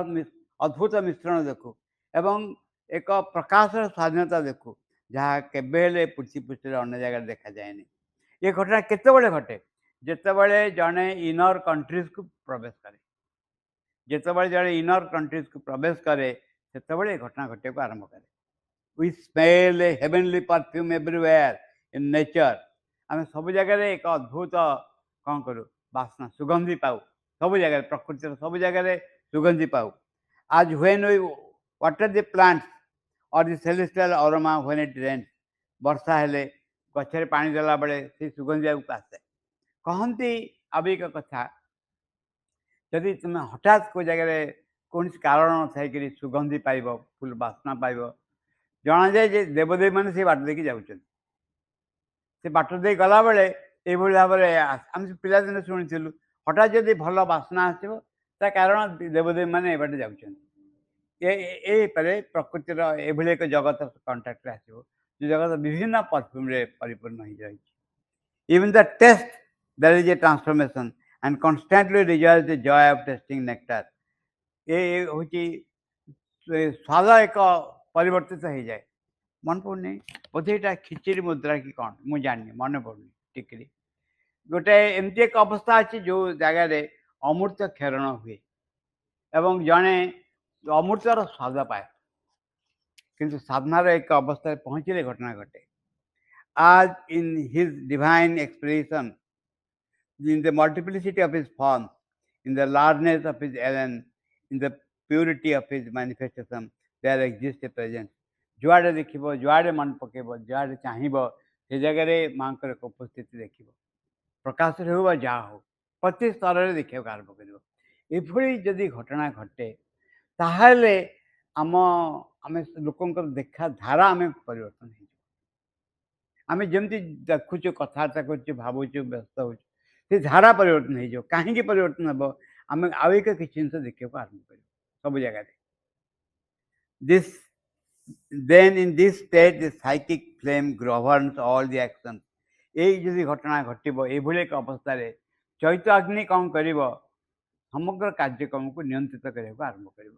ଅଦ୍ଭୁତ ମିଶ୍ରଣ ଦେଖୁ, ଏବଂ ଏକ ପ୍ରକାଶର ସ୍ୱାଧୀନତା ଦେଖୁ, ଯାହା କେବେ ହେଲେ ପୃଥିବୀରେ ଅନ୍ୟ ଜାଗାରେ ଦେଖାଯାଏନି। ଏ ଘଟଣା କେତେବେଳେ ଘଟେ? ଯେତେବେଳେ ଜଣେ ଇନର କଣ୍ଟ୍ରିଜକୁ ପ୍ରବେଶ କରେ। ଯେତେବେଳେ ଜଣେ ଇନର କଣ୍ଟ୍ରିଜକୁ ପ୍ରବେଶ କରେ ସେତେବେଳେ ଏ ଘଟଣା ଘଟିବାକୁ ଆରମ୍ଭ କରେ। We smell a heavenly perfume everywhere in nature। ଆମେ ସବୁ ଜାଗାରେ ଏକ ଅଦ୍ଭୁତ କ'ଣ କରୁ? ବାସ୍ନା, ସୁଗନ୍ଧି ପାଉ। ସବୁ ଜାଗାରେ, ପ୍ରକୃତିର ସବୁ ଜାଗାରେ ସୁଗନ୍ଧି ପାଉ। As when we water the plants or the celestial aroma when it rains। ବର୍ଷା ହେଲେ ଗଛରେ ପାଣି ଦେଲାବେଳେ ସେ ସୁଗନ୍ଧି ଆସେ। କହନ୍ତି ଆଉ ଏକ କଥା, ଯଦି ତୁମେ ହଠାତ୍ କେଉଁ ଜାଗାରେ କୌଣସି କାରଣ ନଥାଇକରି ସୁଗନ୍ଧି ପାଇବ, ଫୁଲ ବାସ୍ନା ପାଇବ, ଜଣାଯାଏ ଯେ ଦେବଦେବୀମାନେ ସେ ବାଟ ଦେଇକି ଯାଉଛନ୍ତି। ସେ ବାଟ ଦେଇ ଗଲାବେଳେ ଏଇଭଳି ଭାବରେ ଆମେ ପିଲାଦିନେ ଶୁଣିଥିଲୁ, ହଠାତ୍ ଯଦି ଭଲ ବାସ୍ନା ଆସିବ ତା କାରଣ ଦେବଦେବୀମାନେ ଏ ବାଟେ ଯାଉଛନ୍ତି। ଏଇପରେ ପ୍ରକୃତିର ଏଭଳି ଏକ ଜଗତ କଣ୍ଟାକ୍ଟରେ ଆସିବ, ଯେଉଁ ଜଗତ ବିଭିନ୍ନ ପରଫ୍ୟୁମ୍ରେ ପରିପୂର୍ଣ୍ଣ ହେଇଯାଇଛି। Even the taste, there is a transformation and constantly rejoice the joy of tasting nectar। ଏ ହେଉଛି ସ୍ୱାଦ ଏକ ପରିବର୍ତ୍ତିତ ହେଇଯାଏ। ମନେ ପଡ଼ୁନି, ବୋଧେ ଏଇଟା ଖିଚିଡ଼ି ମୁଦ୍ରା କି କ'ଣ, ମୁଁ ଜାଣିନି, ମନେ ପଡ଼ୁନି ଟିକିରି। ଗୋଟେ ଏମିତି ଏକ ଅବସ୍ଥା ଅଛି ଯେଉଁ ଜାଗାରେ ଅମୃତ କ୍ଷରଣ ହୁଏ ଏବଂ ଜଣେ ଅମୃତର ସ୍ୱାଦ ପାଏ, କିନ୍ତୁ ସାଧନାର ଏକ ଅବସ୍ଥାରେ ପହଞ୍ଚିଲେ ଘଟଣା ଘଟେ। As in his divine expression, in the multiplicity of his forms, in the largeness of his elan, in the purity of his manifestation, there exists a presence। ଯୁଆଡ଼େ ଦେଖିବ, ଯୁଆଡ଼େ ମନେ ପକେଇବ, ଯୁଆଡ଼େ ଚାହିଁବ ସେ ଜାଗାରେ ମାଙ୍କର ଏକ ଉପସ୍ଥିତି ଦେଖିବ। ପ୍ରକାଶରେ ହେଉ ବା ଯାହା ହଉ, ପ୍ରତି ସ୍ତରରେ ଦେଖିବାକୁ ଆରମ୍ଭ କରିବ। ଏଭଳି ଯଦି ଘଟଣା ଘଟେ ତାହେଲେ ଆମେ ଲୋକଙ୍କର ଦେଖା ଧାରା ଆମେ ପରିବର୍ତ୍ତନ ହେଇଯିବ। ଆମେ ଯେମିତି ଦେଖୁଛୁ, କଥାବାର୍ତ୍ତା କରୁଛୁ, ଭାବୁଛୁ, ବ୍ୟସ୍ତ ହେଉଛୁ, ସେ ଧାରା ପରିବର୍ତ୍ତନ ହେଇଯିବ। କାହିଁକି ପରିବର୍ତ୍ତନ ହେବ? ଆମେ ଆଉ ଏକ କିଛି ଜିନିଷ ଦେଖିବାକୁ ଆରମ୍ଭ କରିବୁ ସବୁ ଜାଗାରେ। Then in this state the psychic flame governs all the actions। यही घटना घटव ये एक अवस्था चैत्य अग्नि कौन कर समग्र कार्यक्रम को नियंत्रित करने को आरंभ कर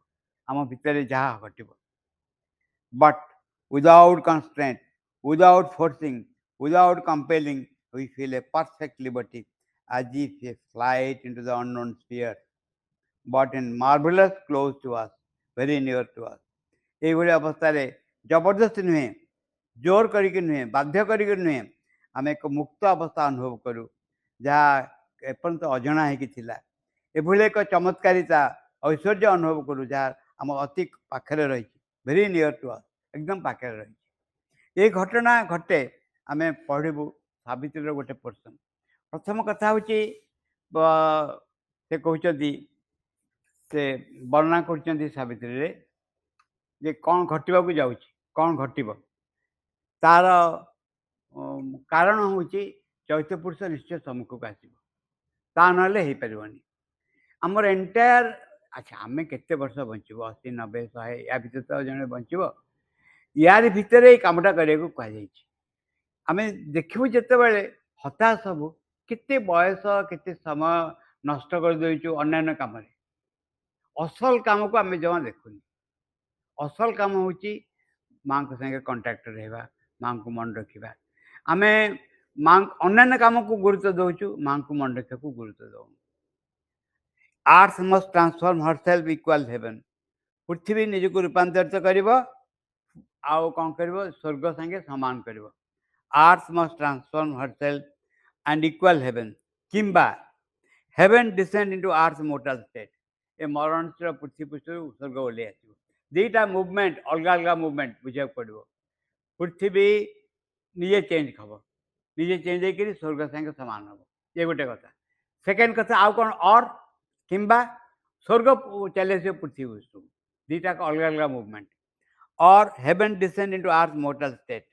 आम भितर जहाँ घटव but without constraint without forcing without compelling we feel a perfect liberty as if a flight into the unknown sphere but in marvelous close to us very near to us ये अवस्था जबरदस्त नुहे जोर करके नुहे बाध्य करके नुहे आम एक मुक्त अवस्था अनुभव करूँ जहाँ एपर्यंत अजणा होगी एक चमत्कारिता ऐश्वर्य अनुभव करूँ जहाँ आम अति पाखे रही वेरी नियर टू अस एकदम पाखे रही ये घटना घटे आम पढ़ू सावित्री गोटे पोर्सन प्रथम कथा हूँ से कहते से वर्णना कर सावित्री जे कौन घटवा को जाऊँ कौन घटव तार कारण हूँ चैत्य पुरुष निश्चय सम्मुख को आसो ना हो पारनि आमर एंटायर अच्छा आम केते वर्ष बचु 80 90 100 या भर तो जड़े बचब यार भितर कमटा करने को कहुई आम देखू जिते हताश हबू केते बयस केते समय नष्ट कर देचु अन्य कम असल कम को आम जमा देखुनी असल कम हूँ माँ को संगे कंटाक्ट रहा माँ को मन रखा आम माँ अन्य कम को गुरुत्व दौचु माँ को मन रखा को गुरुत्व दौ earth must transform herself equal heaven पृथ्वी निज को रूपांतरित कर कौन कर स्वर्ग संगे समान कर earth must transform herself and equal heaven किंबा heaven descend into earth mortal state ए मरणशील पृथ्वी पृष्ठ स्वर्ग ओल्ले आसो दुईटा मुवमेंट अलग अलग मुवमेंट बुझा पड़ो पृथ्वी निजे चेंज हम निजे चेंज होकर स्वर्ग संगे सामान हम ये गोटे कथा सेकेंड कथा आउ कौन अर्थ किंबा स्वर्ग चले पृथ्वी पृष्ठ दुईटा अलग अलग मुवमेंट और heaven descend into earth mortal state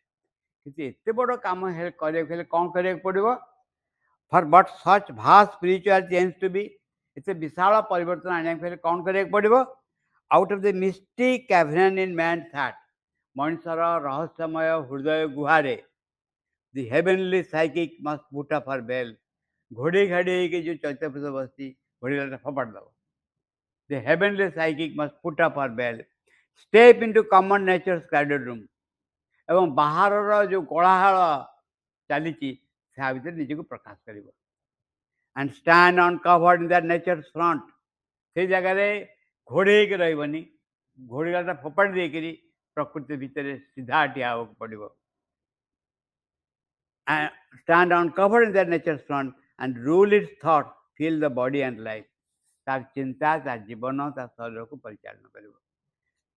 किसी एत बड़ कम कर कौन करा पड़ो for but such vast spiritual change to be इतने विशाल परिवर्तन आने कौन करा पड़ो out of the mystic cavern in man thought मनुष्यर रहस्यमय हृदय गुहारे the heavenly psychic must put up her bell घोड़े घाड़ी जो चैत्य पुरुष बसी घोड़ीला फपाड़ दब the heavenly psychic must put up her bell step into common nature crowded room एवं बाहर जो कोलाहल चली भर निजी को प्रकाश कर and stand uncovered in that nature front से जगह घोड़े रही घोड़ीला फोपाड़ी देकर प्रकृति भितर सीधा ठिया पड़ो stand uncovered in that nature front end rule it's thought feel the body and life तार चिंता तार जीवन तार शरीर को परिचालन कर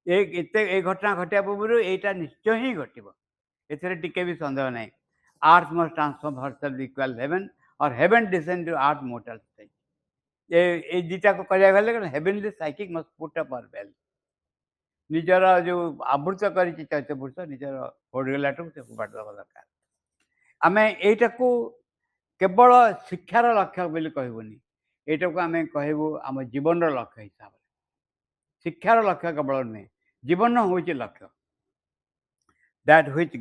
एक घटना घटा पूर्व यहाँ निश्चय ही घटव एथे टिके भी संदेह ना earth must transform herself equal heaven और heaven descend to earth mortal state ये दुटा को करा heavenly psychic must put up her bell निजर जो आवृत कर चैत्य पुरुष निजर घोड़गला से फोपाड़ दवा दरकार आम यटा को केवल शिक्षार लक्ष्य बोली कहबूनी यहाँ को आम कहबू आम जीवन लक्ष्य हिसाब से शिक्षार लक्ष्य केवल नुहे जीवन हूँ लक्ष्य that which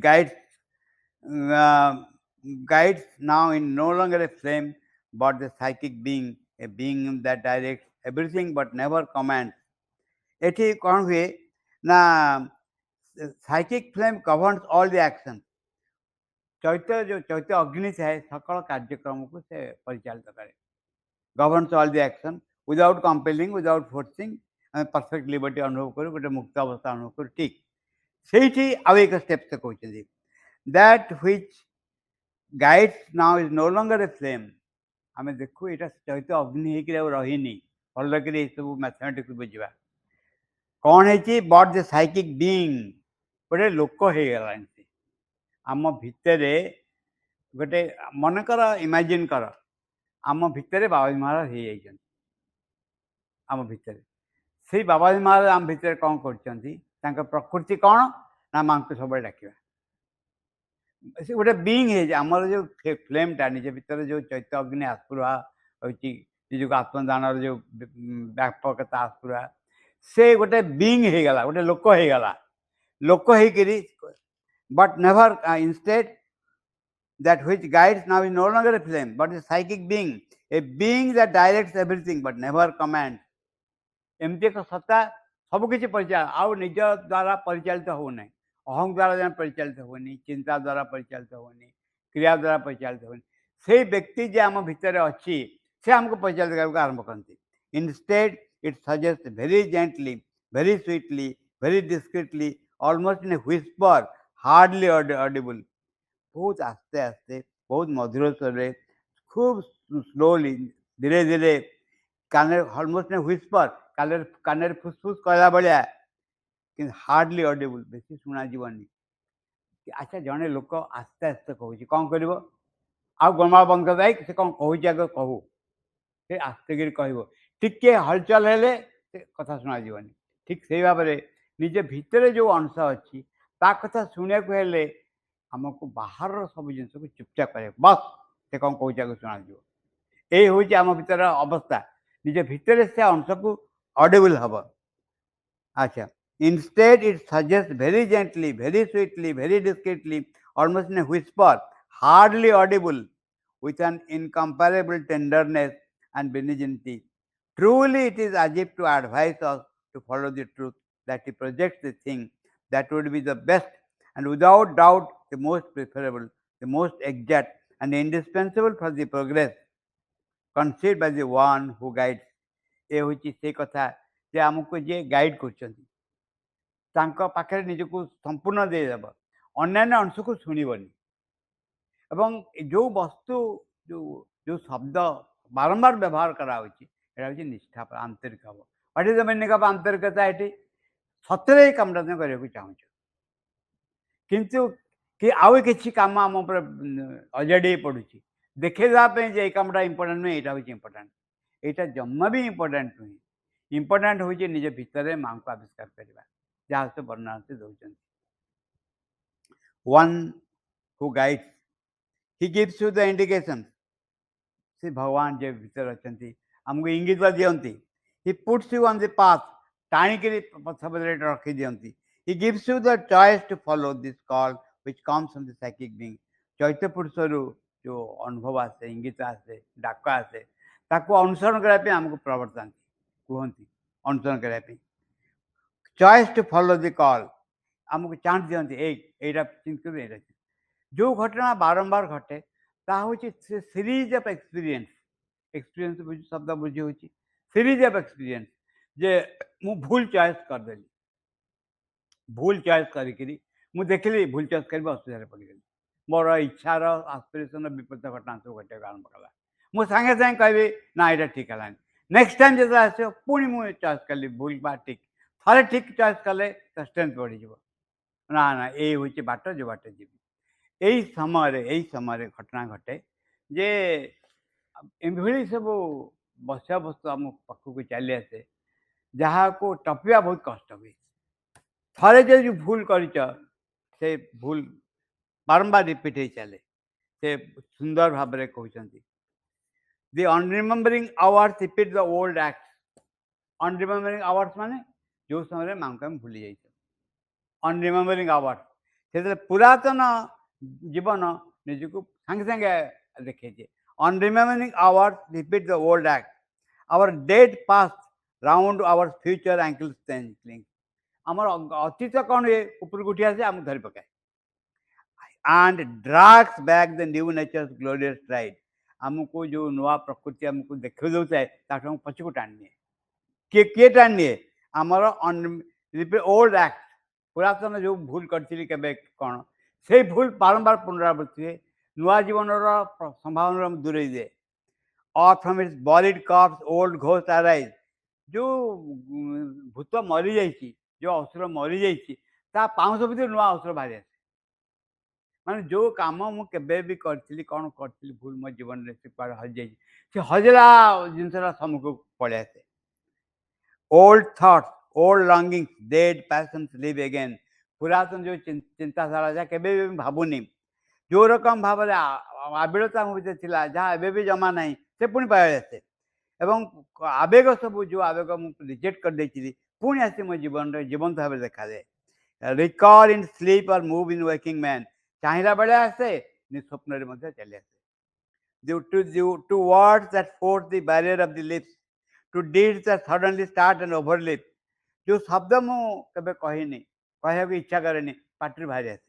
guides now in no longer a flame but the psychic being a being that directs everything but never commands एठी कौन हुए ना psychic flame governs all the action चैत्य जो चैत्य अग्नि है सकल कार्यक्रम को से परिचालित करे governs all the action without compelling without forcing perfect liberty अनुभव करूँ गोटे मुक्त अवस्था अनुभव करूँ ठीक से आउ एक स्टेप से कहते that which guides now is no longer a flame आम देखू यहाँ चैत्य अग्नि होकर रहीनी भल कर सब मैथमेटिक्स बुझा कौन है बट द साइकिक बीइंग गोटे लोक हो गला आम भितर गोटे मनकर इमेजिन कर आम भितर बाबाजी महाराज हो जाइए आम भितर से बाबाजी महाराज आम भितर कौन कर प्रकृति कौन ना माँ को सब डाक से गोटे बीइंग है आमर जो फ्लेमटा निज भितर जो चैत्य अग्नि आस्पुरा होती निजक आत्मदान जो व्यापकता आस्पुरा से गोटे बीइंग हो गला गोटे लोक हो गला लोक होकर but never instead that which guides now is no longer a flame, but a psychic being, a being that directs everything but never commands. ଏମିତି ଏକ ସତ୍ତା ସବୁକିଛି ଆଉ ନିଜ ଦ୍ୱାରା ପରିଚାଳିତ ହେଉନାହିଁ। ଅହଙ୍କାର ଦ୍ୱାରା ପରିଚାଳିତ ହେଉନି, ଚିନ୍ତା ଦ୍ୱାରା ପରିଚାଳିତ ହେଉନି, କ୍ରିୟା ଦ୍ୱାରା ପରିଚାଳିତ ହେଉନି। ସେଇ ବ୍ୟକ୍ତି ଯେ ଆମ ଭିତରେ ଅଛି, ସେ ଆମକୁ ପରିଚାଳିତ କରିବାକୁ ଆରମ୍ଭ କରନ୍ତି। Instead it suggest very gently, very sweetly, very discreetly, almost in a whisper, hardly audible. ବହୁତ ଆସ୍ତେ ଆସ୍ତେ, ବହୁତ ମଧୁର ସ୍ୱରରେ, ଖୁବ ସ୍ଲୋଲି, ଧୀରେ ଧୀରେ, କାନରେ ଅଲମୋଷ୍ଟ ହ୍ୱିସ୍ପର, କାନରେ ଫୁସଫୁସ କହିଲା ଭଳିଆ, କିନ୍ତୁ ହାର୍ଡଲି ଅଡିବୁଲ, ବେଶୀ ଶୁଣାଯିବନି। ଆଚ୍ଛା, ଜଣେ ଲୋକ ଆସ୍ତେ ଆସ୍ତେ କହୁଛି, କ'ଣ କରିବ? ଆଉ ଗୋଳମାଳ ବନ୍ଦ କରିଦେଇ ସେ କ'ଣ କହୁଛି ଆଗ କହୁ। ସେ ଆସ୍ତେ କରି କହିବ, ଟିକେ ହଲଚଲ ହେଲେ ସେ କଥା ଶୁଣାଯିବନି। ଠିକ୍ ସେଇ ଭାବରେ ନିଜ ଭିତରେ ଯେଉଁ ଅଂଶ ଅଛି, ତା କଥା ଶୁଣିବାକୁ ହେଲେ ଆମକୁ ବାହାରର ସବୁ ଜିନିଷକୁ ଚୁପଚାପ କରିବାକୁ, ବସ୍ ସେ କ'ଣ କହୁଛି ଆଗ ଶୁଣାଯିବ। ଏଇ ହେଉଛି ଆମ ଭିତର ଅବସ୍ଥା। ନିଜ ଭିତରେ ସେ ଅଂଶକୁ ଅଡିବୁଲ ହବ। ଆଚ୍ଛା, instead it suggests very gently, very sweetly, very discreetly, almost in a whisper, hardly audible, with an incomparable tenderness and benignity. Truly it is as if to advise us to follow the truth, that he projects the thing that would be the best and without doubt the most preferable, the most exact and indispensable for the progress conceived by the one who guides. ଏ ହେଉଛି ସେ କଥା ଯେ ଆମକୁ ଯିଏ guide କରୁଛନ୍ତି, ତାଙ୍କ ପାଖରେ ନିଜକୁ ସମ୍ପୂର୍ଣ୍ଣ ଦେଇଦେବ, ଅନ୍ୟାନ୍ୟ ଅଂଶକୁ ଶୁଣିବନି। ଏବଂ ଯେଉଁ ବସ୍ତୁ, ଯେଉଁ ଶବ୍ଦ ବାରମ୍ବାର ବ୍ୟବହାର କରାହେଉଛି, ଏଇଟା ହେଉଛି ନିଷ୍ଠା, ଆନ୍ତରିକ ହେବ। What is the meaning of ଆନ୍ତରିକତା? ଏଠି ସତରେ ଏଇ କାମଟା ତୁମେ କରିବାକୁ ଚାହୁଁଛ, କିନ୍ତୁ ଆଉ କିଛି କାମ ଆମ ଉପରେ ଅଜାଡ଼ି ପଡ଼ୁଛି, ଦେଖେଇଦେବା ପାଇଁ ଯେ ଏଇ କାମଟା ଇମ୍ପୋର୍ଟାଣ୍ଟ ନୁହେଁ, ଏଇଟା ହେଉଛି ଇମ୍ପୋର୍ଟାଣ୍ଟ। ଏଇଟା ଜମା ବି ଇମ୍ପୋର୍ଟାଣ୍ଟ ନୁହେଁ। ଇମ୍ପୋର୍ଟାଣ୍ଟ ହେଉଛି ନିଜ ଭିତରେ ମାଙ୍କୁ ଆବିଷ୍କାର କରିବା, ଯାହା ସେ ବର୍ଣ୍ଣନା ସେ ଦେଉଛନ୍ତି। One who guides, he gives you the indication. ସେ ଭଗବାନ ଯେ ଭିତରେ ଅଛନ୍ତି, ଆମକୁ ଇଙ୍ଗିତ ଦିଅନ୍ତି। He puts you on the path, ଟାଣିକିରି ପଛପଦରେ ରଖିଦିଅନ୍ତି। He gives you the choice to follow this call which comes from the psychic being. ଚୈତ୍ୟ ପୁରୁଷରୁ ଯେଉଁ ଅନୁଭବ ଆସେ, ଇଙ୍ଗିତ ଆସେ, ଡାକ ଆସେ, ତାକୁ ଅନୁସରଣ କରିବା ପାଇଁ ଆମକୁ ପ୍ରବର୍ତ୍ତାନ୍ତି, କୁହନ୍ତି ଅନୁସରଣ କରିବା ପାଇଁ। Choice to follow the call, ଆମକୁ ଚାନ୍ସ ଦିଅନ୍ତି, ଏଇଟା ଚିନ୍ତା, ଏଇଟା ଯେଉଁ ଘଟଣା ବାରମ୍ବାର ଘଟେ, ତାହା ହେଉଛି ସିରିଜ୍ ଅଫ୍ ଏକ୍ସପିରିଏନ୍ସ। ଏକ୍ସପିରିଏନ୍ସ ଶବ୍ଦ ବୁଝି ହେଉଛି ସିରିଜ୍ ଅଫ୍ ଏକ୍ସପିରିଏନ୍ସ। ଯେ ମୁଁ ଭୁଲ ଚଏସ୍ କରିଦେଲି, ଭୁଲ ଚଏସ୍ କରିକିରି ମୁଁ ଦେଖିଲି ଭୁଲ ଚଏସ୍ କରିବା ଅସୁବିଧାରେ ପଡ଼ିଗଲି, ମୋର ଇଚ୍ଛାର ଆସ୍ପିରେସନ୍ର ବିପରୀତ ଘଟଣା ସବୁ ଘଟିବାକୁ ଆରମ୍ଭ କଲା। ମୁଁ ସାଙ୍ଗେ ସାଙ୍ଗେ କହିବି ନା ଏଇଟା ଠିକ୍ ହେଲାନି। ନେକ୍ସଟ ଟାଇମ୍ ଯେତେବେଳେ ଆସିବ ପୁଣି ମୁଁ ଚଏସ୍ କଲି ଭୁଲ ବା ଠିକ୍। ଥରେ ଠିକ୍ ଚଏସ୍ କଲେ ତା ଷ୍ଟ୍ରେନ୍ଥ ବଢ଼ିଯିବ। ନା ନା, ଏଇ ହେଉଛି ବାଟ, ଯେଉଁ ବାଟ ଯିବି। ଏଇ ସମୟରେ ଘଟଣା ଘଟେ ଯେ ଏଭଳି ସବୁ ବସ୍ୟାବସ୍ତୁ ଆମ ପାଖକୁ ଚାଲି ଆସେ, ଯାହାକୁ ଟପିବା ବହୁତ କଷ୍ଟ ହୁଏ। ଥରେ ଯଦି ଭୁଲ କରିଛ, ସେ ଭୁଲ ବାରମ୍ବାର ରିପିଟ୍ ହେଇ ଚାଲେ। ସେ ସୁନ୍ଦର ଭାବରେ କହୁଛନ୍ତି, the unremembering hours repeat the old act. Unremembering hours ମାନେ ଯେଉଁ ସମୟରେ ମାଙ୍କୁ ଆମେ ଭୁଲି ଯାଇଛୁ। ଅନରିମେମ୍ବରିଂ ଆୱାର୍ସ, ସେଥିରେ ପୁରାତନ ଜୀବନ ନିଜକୁ ସାଙ୍ଗେ ସାଙ୍ଗେ ଦେଖେଇଦିଏ। Unremembering hours repeat the old act, our dead past round our future ankle strangling. ଆମର ଅତୀତ କ'ଣ ହୁଏ, ଉପରକୁ ଉଠି ଆସେ, ଆମକୁ ଧରି ପକାଏ। and drags back the new nature's glorious stride. ଆମକୁ ଯେଉଁ ନୂଆ ପ୍ରକୃତି ଆମକୁ ଦେଖାଇ ଦେଉଥାଏ, ତାଠୁ ଆମକୁ ପଛକୁ ଟାଣି ନିଏ। କିଏ ଟାଣି ନିଏ? ଆମର ଓଲ୍ଡ ଆକ୍ଟ, ପୁରାତନ ଯେଉଁ ଭୁଲ କରିଥିଲି କେବେ କ'ଣ, ସେଇ ଭୁଲ ବାରମ୍ବାର ପୁନରାବୃତ୍ତି ହୁଏ, ନୂଆ ଜୀବନର ସମ୍ଭାବନାରୁ ଆମକୁ ଦୂରେଇ ଦିଏ। or from its buried corpse old ghost arise, ଯେଉଁ ଭୂତ ମରିଯାଇଛି, ଯେଉଁ ଅସୁର ମରିଯାଇଛି, ତା ପାଉଁଶ ଭିତରେ ନୂଆ ଅସୁର ବାହାରି ଆସେ। ମାନେ ଯେଉଁ କାମ ମୁଁ କେବେ ବି କରିଥିଲି, କ'ଣ କରିଥିଲି ଭୁଲ ମୋ ଜୀବନରେ, ସେ କୁଆଡ଼େ ହଜିଯାଇଛି, ସେ ହଜିଲା ଜିନିଷଟା ସମ୍ମୁଖକୁ ପଳେଇ ଆସେ। Old thoughts, old longings, dead passions live again. ପୁରାତନ ଯେଉଁ ଚିନ୍ତାଧାରା, ଯାହା କେବେ ବି ମୁଁ ଭାବୁନି, ଯେଉଁ ରକମ ଭାବରେ ଆବିଳତା ମୋ ଭିତରେ ଥିଲା, ଯାହା ଏବେ ବି ଜମା ନାହିଁ, ସେ ପୁଣି ପଳେଇ ଆସେ। ଏବଂ ଆବେଗ ସବୁ, ଯେଉଁ ଆବେଗ ମୁଁ ରିଜେକ୍ଟ କରିଦେଇଥିଲି, ପୁଣି ଆସି ମୋ ଜୀବନରେ ଜୀବନ୍ତ ଭାବରେ ଦେଖାଯାଏ। Recall in sleep or move in waking man, ଚାହିଁଲା ବେଳେ ଆସେ, निस्वप्न चली आसे to words that force the barrier of the lips, to deeds that suddenly start and overlap. जो शब्द मु कबे कहिनी कहया इच्छा करेनी पाटी बाहरी आसे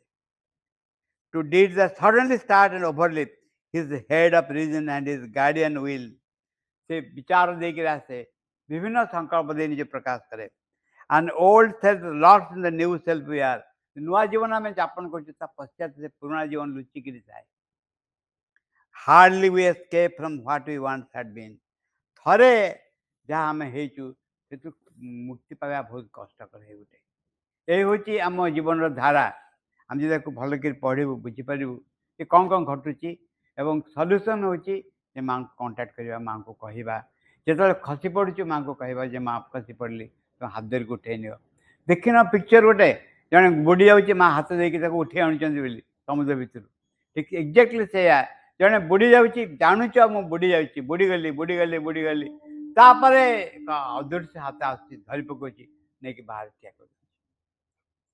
to deeds that suddenly start and overlap his head of reason and his guardian will से विचार देकर आसे विभिन्न संकल्प दे निजे प्रकाश करे and old self lost in the new self we are नुआ जीवन में जापन करछु ता पश्चात से पुराना जीवन लुचि किरि जाए hardly we escape from what we once had been थरे जहाँ आम हेचु से मुक्ति पाया बहुत कष्टकर है गोटे यही हूँ आम जीवन धारा आम जब भल कर पढ़ू बुझीपारू ये कौन कौन घटुची एवं सल्यूसन हूँ माँ को कंटाक्ट करवा माँ को कहवा जो खसी पड़ू माँ को कहवा जे माँ खसी पड़ली तो हाथ धर के उठे नि देख न पिक्चर गोटे जड़े बुड़ी जाऊँगी माँ हाथ देकी उठे आणुच्च समुद्र भितर ठीक एक्जाक्टली से जड़े बुड़ी जाऊँगी जानूच मु बुड़ी जाऊँगी बुड़ी गली बुड़ी गली बुड़ी गली तापर अदृश्य हाथ आस धरी पकाऊँ नहीं कि बाहर ठिया कर